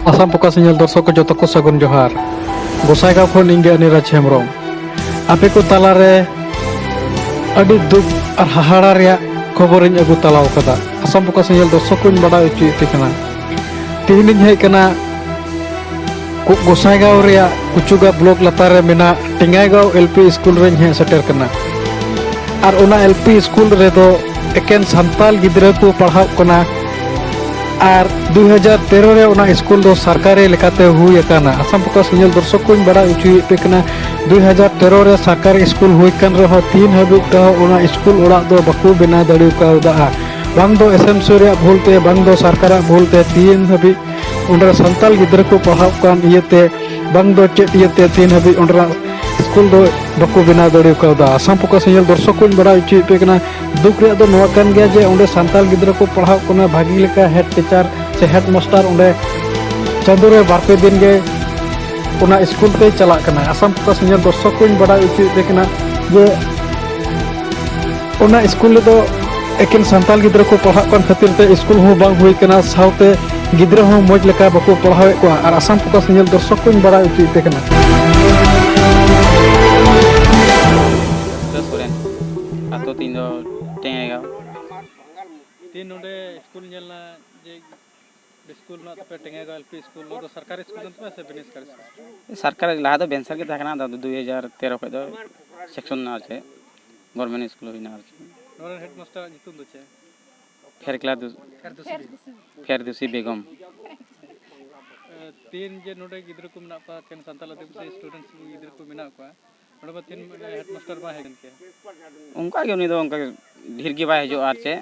आसाम प्रकाश nil दर्शक को जतो को सगुन जोहार गोसाईगांव खन इंगे अनिराज हेम्ब्रम आपे को तालारे अडी दुख और हाहाड़ा रे खबर अगू तलाव कदा आसाम प्रकाश नियल दर्शक को बड़ा उचित कना तिहिन हेज कना गोसाईगांव रे कुचुगा ब्लॉक लतारे मेना टिंगाईगांव एलपी स्कूल रे हे सेटर कना और उना एलपी स्कूल रे दो एकेन संताल गिद्रा को पढ़ाव कना और 2013 रे उना स्कूल दो सरकारी लेकाते हुई काना आसाम प्रकाश नियल दर्शक को बड़ा उचित पे कना 2013 रे सरकारी स्कूल हुई कन रहो 3 हबिट तो उना स्कूल ओड़ा दो बकु बना दड़ी काउदा बांग दो एसएमसी रे भूलते बांग दो सरकार भूलते 3 हबिट उनरा संताल गिद्रा को पढ़ाव कान इयते बांग दो चेत इयते 3 हबिट उनरा स्कूल दो बकु बना दड़ी काउदा आसाम प्रकाश नियल दर्शक को बड़ा उचित पे कना दुख रे दो नवा कान गया जे उंडे संताल गिद्रा को पढ़ाव कोना भागी लेका हेड टीचर से हेड मास्टर उंडे चांदो रे बारपे दिन गे उना स्कूल पे चला कना आसाम प्रकाश नियल दर्शक को बड़ा उचित पे कना जे उना स्कूल दो एकेन संताल गिद्रा को पढ़ाव कन खातिर ते स्कूल हो बांग हुई कना साउते गिद्रा हो मोज लेका बको पढ़ावे को और आसाम प्रकाश नियल दर्शक को बड़ा उचित पे कना atau tindo tengah तीन नोडे स्कूल नेलना जे स्कूल ना पे टेंगेगा एलपी स्कूल तो सरकारी स्कूल तो ऐसे बिनेस कर सरकार लाहा दो बेंसर के थाकना दा 2013 खय दो सेक्शन ना छे गवर्नमेंट स्कूल होइना छे नोर हेडमास्टर नितुम दो छे फेरदुसी बेगम तीन जे नोडे गिद्र को मना पा केन संताल आदिवासी स्टूडेंट्स गिद्र को मना पा नोडे तीन हेडमास्टर बा हेगन के उनका के उनी दो उनका ढेर के बाय हजो आर छे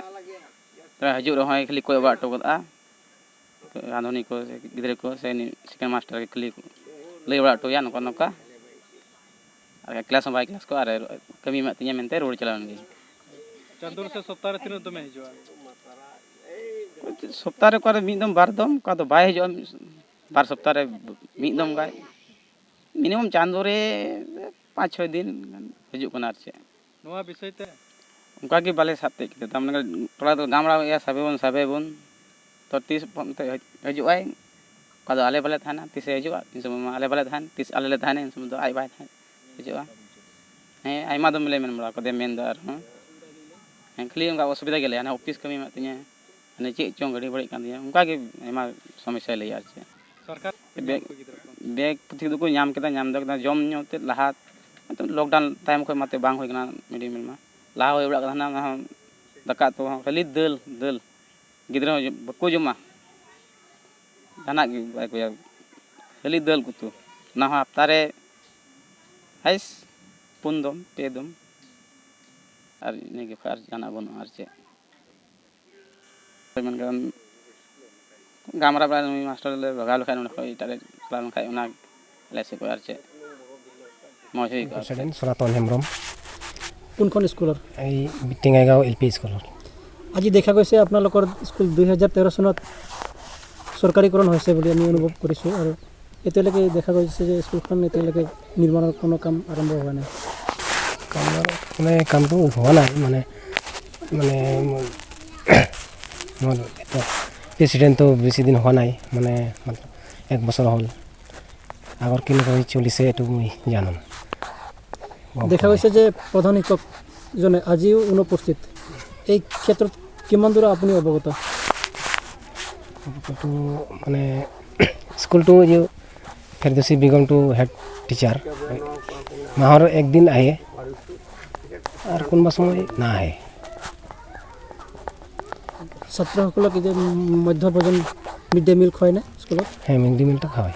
हजू रहा खाली कोई बाटो कदा रांधनी को गिद्रे को से सेकेंड मास्टर के खाली लई बाटो या नका नका और क्लास में बाय क्लास को और कमी में तिया मेनते रोड चलावन गे चंदुर से सप्ताह रे तीन दम हजू सप्ताह रे को मिदम बार दम का तो बाय हजू बार सप्ताह रे मिदम गाय मिनिमम चांदो रे 5-6 दिन हजू कना छे नोआ विषय ते उनका की बाले साथे के तमने थोड़ा तो गामड़ा या सबेबन तो 30 हजू आए का तो आले बाले थाना 30 हजू इन समय आले बाले थान 30 आले थाने इन समय तो आई बाय थान हजू हे आइमा दम ले मेन बड़ा को दे मेन दर हैं खाली उनका असुविधा गेले ना ऑफिस कमी में तिया ने चे चों घड़ी बड़ी कान दिया उनका के आइमा समस्या ले यार छे सरकार बैग पुथि दो को नाम केदा नाम दो जम न्योते लहा तो लॉकडाउन टाइम को माते बांग होइना मिडिल में लाहा होय बड़ा कना दका तो खाली दल गिद्रा बको जमा जाना की बाय को खाली दल कुतु ना हफ्ता रे हाइस पुनदम पेदम और ने के फार जाना बन आर छे मन गन गामरा बा मास्टर ले भगाल खाय न खय तारे प्लान खाय उना लेसे को आर छे मौज होई का स्टूडेंट सनातन हेम्ब्रम কোনখন স্কুলৰ এই টিঙাইগাঁও এলপি স্কুলৰ আজি দেখা গৈছে আপোনালোকৰ স্কুল 2013 চনত চৰকাৰীকৰণ হৈছে বুলি আমি অনুভৱ কৰিছোঁ আৰু এতিয়ালৈকে দেখা গৈছে যে স্কুলখন এতিয়ালৈকে নিৰ্মাণৰ কোনো কাম আৰম্ভ হোৱা নাই কামটো হোৱা নাই মানে মোৰ প্ৰেচিডেণ্টটো বেছি দিন হোৱা নাই মানে 1 বছৰ হ'ল আগৰ কেনেকৈ চলিছে এইটো মই জানো দেখা গৈছে যে প্ৰধান শিক্ষকজনে আজিও অনুপস্থিত এই ক্ষেত্ৰত কিমান দূৰ আপুনি অৱগত মানে স্কুলটো যে ফেৰদৌসী বেগমটো হেড টিচাৰ মাহৰ একদিন আহে আৰু কোনোবা সময় না আহে ছাত্ৰসকলক যে মধ্য ভোজন মিড ডে মিল খুৱাই নে স্কুলত মিড ডে মিলটো খায়